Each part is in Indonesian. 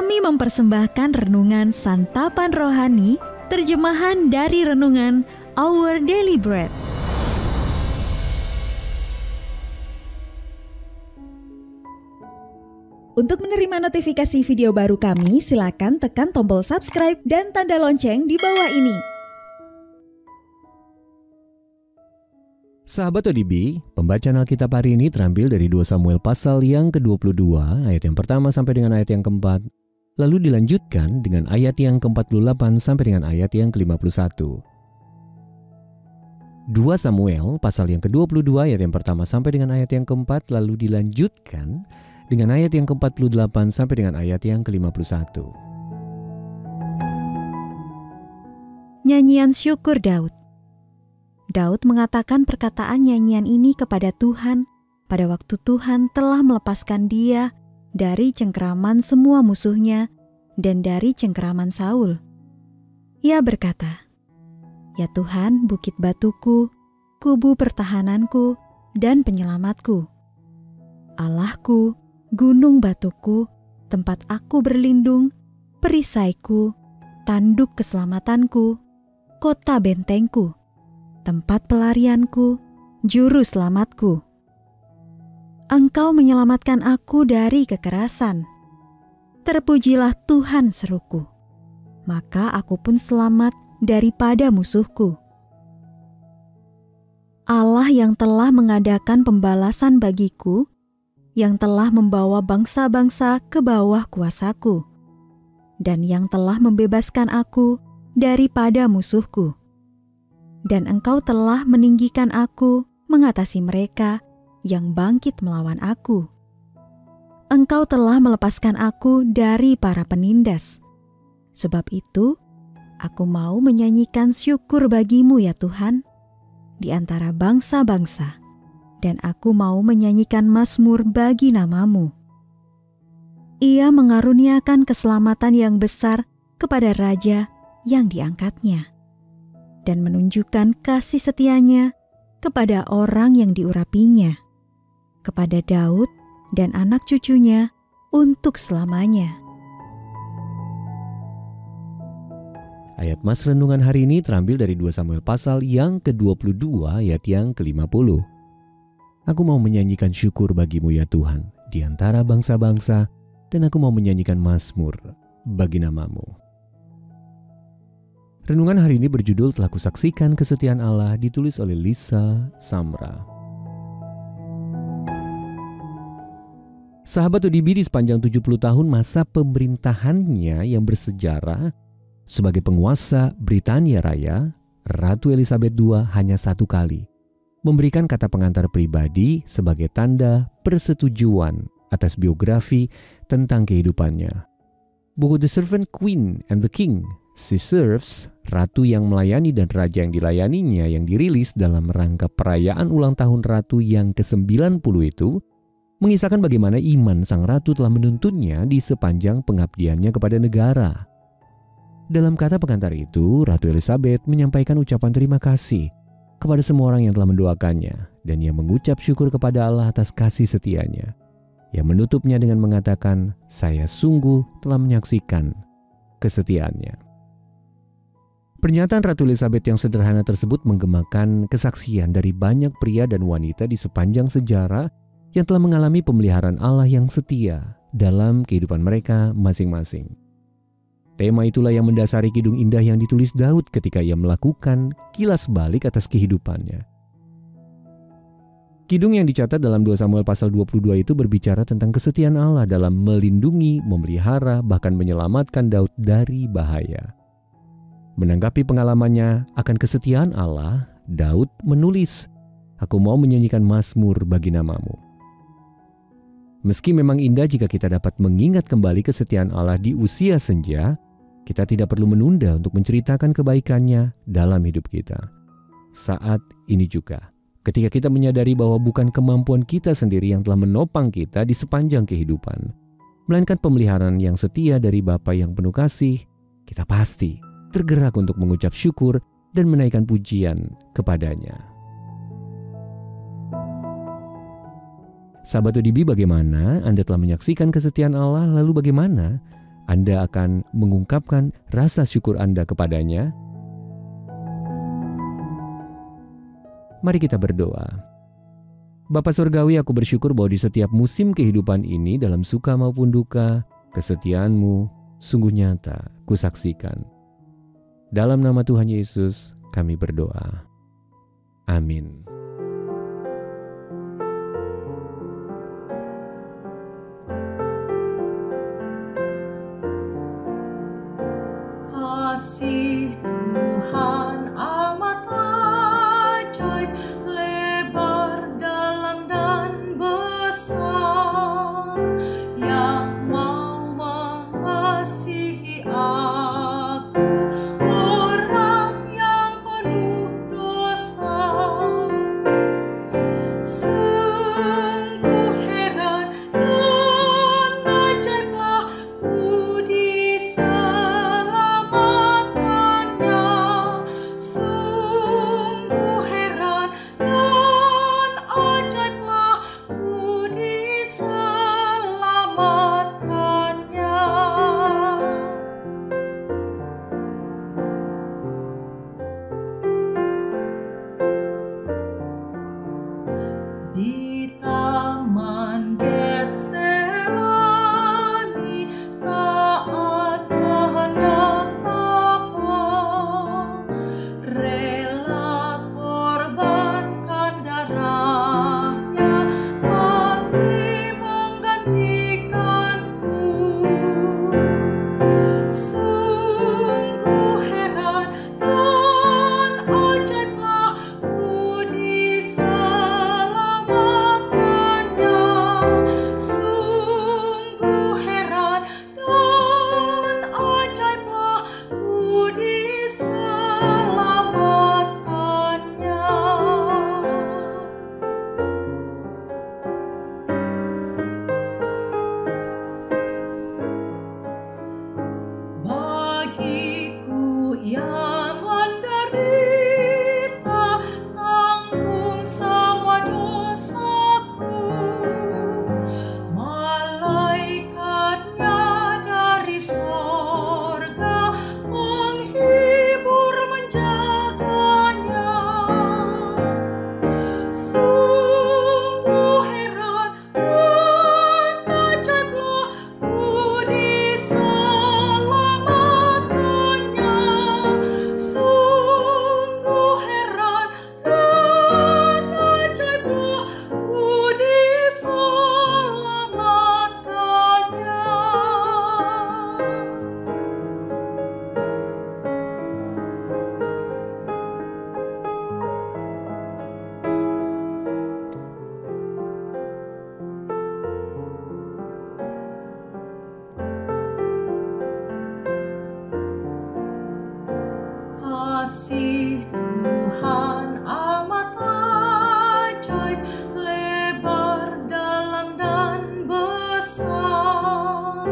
Kami mempersembahkan renungan Santapan Rohani, terjemahan dari renungan Our Daily Bread. Untuk menerima notifikasi video baru kami, silakan tekan tombol subscribe dan tanda lonceng di bawah ini. Sahabat ODB, pembacaan Alkitab hari ini terambil dari 2 Samuel pasal yang ke-22, ayat yang pertama sampai dengan ayat yang keempat, lalu dilanjutkan dengan ayat yang ke-48 sampai dengan ayat yang ke-51. 2 Samuel pasal yang ke-22, ayat yang pertama sampai dengan ayat yang keempat, lalu dilanjutkan dengan ayat yang ke-48 sampai dengan ayat yang ke-51. Nyanyian syukur Daud. Daud mengatakan perkataan nyanyian ini kepada Tuhan pada waktu Tuhan telah melepaskan dia dari cengkeraman semua musuhnya dan dari cengkeraman Saul. Ia berkata, "Ya Tuhan, bukit batuku, kubu pertahananku, dan penyelamatku. Allahku, gunung batuku, tempat aku berlindung, perisaiku, tanduk keselamatanku, kota bentengku, tempat pelarianku, juru selamatku. Engkau menyelamatkan aku dari kekerasan. Terpujilah Tuhan seruku, maka aku pun selamat daripada musuhku. Allah yang telah mengadakan pembalasan bagiku, yang telah membawa bangsa-bangsa ke bawah kuasaku, dan yang telah membebaskan aku daripada musuhku. Dan Engkau telah meninggikan aku mengatasi mereka yang bangkit melawan aku. Engkau telah melepaskan aku dari para penindas. Sebab itu, aku mau menyanyikan syukur bagimu ya Tuhan, di antara bangsa-bangsa, dan aku mau menyanyikan mazmur bagi namamu. Ia mengaruniakan keselamatan yang besar kepada raja yang diangkatnya, dan menunjukkan kasih setianya kepada orang yang diurapinya, kepada Daud dan anak cucunya untuk selamanya." Ayat mas renungan hari ini terambil dari 2 Samuel pasal yang ke-22, ayat yang ke-50. Aku mau menyanyikan syukur bagimu ya Tuhan di antara bangsa-bangsa, dan aku mau menyanyikan mazmur bagi namamu. Renungan hari ini berjudul Telah Kusaksikan Kesetiaan Allah, ditulis oleh Lisa Samra. Sahabat ODB, di sepanjang 70 tahun masa pemerintahannya yang bersejarah sebagai penguasa Britania Raya, Ratu Elizabeth II hanya satu kali memberikan kata pengantar pribadi sebagai tanda persetujuan atas biografi tentang kehidupannya. Buku The Servant Queen and the King, She Serves, Ratu yang Melayani dan Raja yang Dilayaninya, yang dirilis dalam rangka perayaan ulang tahun Ratu yang ke-90 itu, mengisahkan bagaimana iman sang Ratu telah menuntunnya di sepanjang pengabdiannya kepada negara. Dalam kata pengantar itu, Ratu Elizabeth menyampaikan ucapan terima kasih kepada semua orang yang telah mendoakannya, dan ia mengucap syukur kepada Allah atas kasih setianya. Ia menutupnya dengan mengatakan, "Saya sungguh telah menyaksikan kesetiaannya." Pernyataan Ratu Elizabeth yang sederhana tersebut menggemakan kesaksian dari banyak pria dan wanita di sepanjang sejarah yang telah mengalami pemeliharaan Allah yang setia dalam kehidupan mereka masing-masing. Tema itulah yang mendasari kidung indah yang ditulis Daud ketika ia melakukan kilas balik atas kehidupannya. Kidung yang dicatat dalam 2 Samuel pasal 22 itu berbicara tentang kesetiaan Allah dalam melindungi, memelihara, bahkan menyelamatkan Daud dari bahaya. Menanggapi pengalamannya akan kesetiaan Allah, Daud menulis, "Aku mau menyanyikan mazmur bagi namamu." Meski memang indah jika kita dapat mengingat kembali kesetiaan Allah di usia senja, kita tidak perlu menunda untuk menceritakan kebaikannya dalam hidup kita. Saat ini juga, ketika kita menyadari bahwa bukan kemampuan kita sendiri yang telah menopang kita di sepanjang kehidupan, melainkan pemeliharaan yang setia dari Bapa yang penuh kasih, kita pasti tergerak untuk mengucap syukur dan menaikkan pujian kepadanya. Sahabat ODB, bagaimana Anda telah menyaksikan kesetiaan Allah? Lalu bagaimana Anda akan mengungkapkan rasa syukur Anda kepadanya. Mari kita berdoa. Bapa Surgawi, aku bersyukur bahwa di setiap musim kehidupan ini, dalam suka maupun duka, kesetiaan-Mu sungguh nyata kusaksikan. Dalam nama Tuhan Yesus kami berdoa. Amin. Kasih Tuhan amat ajaib, lebar, dalam dan besar, yang mau mengasihi aku, orang yang penuh dosa. Sungguh heran dan ajaiblah ku diselamatkannya. Sungguh heran dan ajaiblah ku diselamatkannya. Di taman Getsemani, taat kehendak Bapa, rela korbankan darahnya, mati menggantikanku. Sungguh heran dan ajaiblah ku diselamatkannya. Sungguh heran dan ajaiblah ku diselamatkannya. Bagiku yang menderita, tanggung semua dosaku, malaikatnya dari sorga menghibur menjaganya. Sungguh heran dan ajaiblah ku diselamatkannya. Sungguh heran dan ajaiblah ku diselamatkannya. Kasih Tuhan amat ajaib, lebar, dalam dan besar,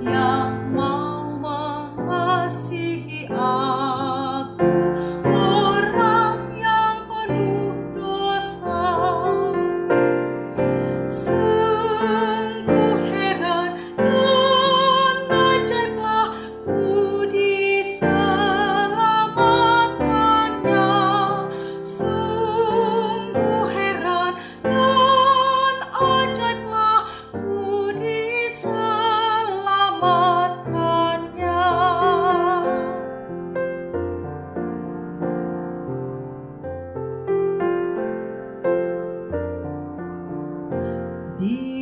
yang mau mengasihi aku, orang yang penuh dosa. Sungguh heran dan ajaiblah ku diselamatkannya. Sungguh heran dan ajaiblah ku diselamatkannya. Di